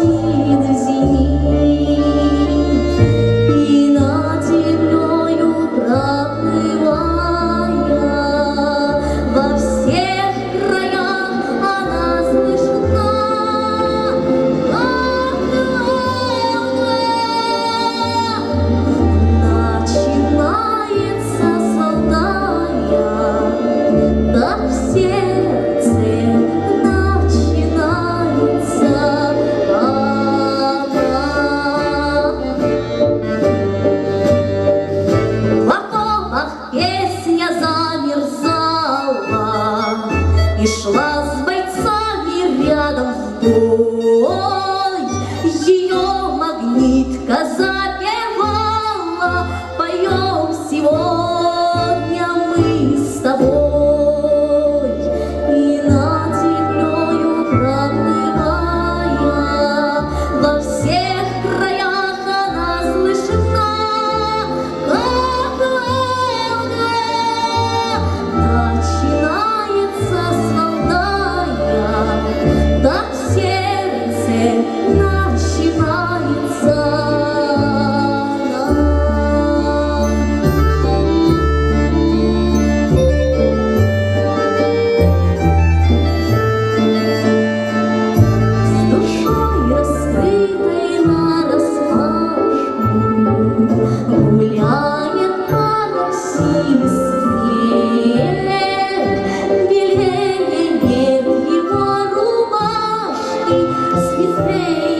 летит в зенит, и над землею проплывая, во всех краях она слышна. Начинается золотая, да в сердце начинается она. В окопах песня замерзала и шла с бойцами рядом в бой. Ее магнитка запевала: поем сегодня мы с тобой. И над землею проплывая, во всех краях она слышна. Начинается золотая, да в сердце начинается она. С душой раскрытой нараспашку гуляет по Руси снег. Белее нет его рубашки, светлее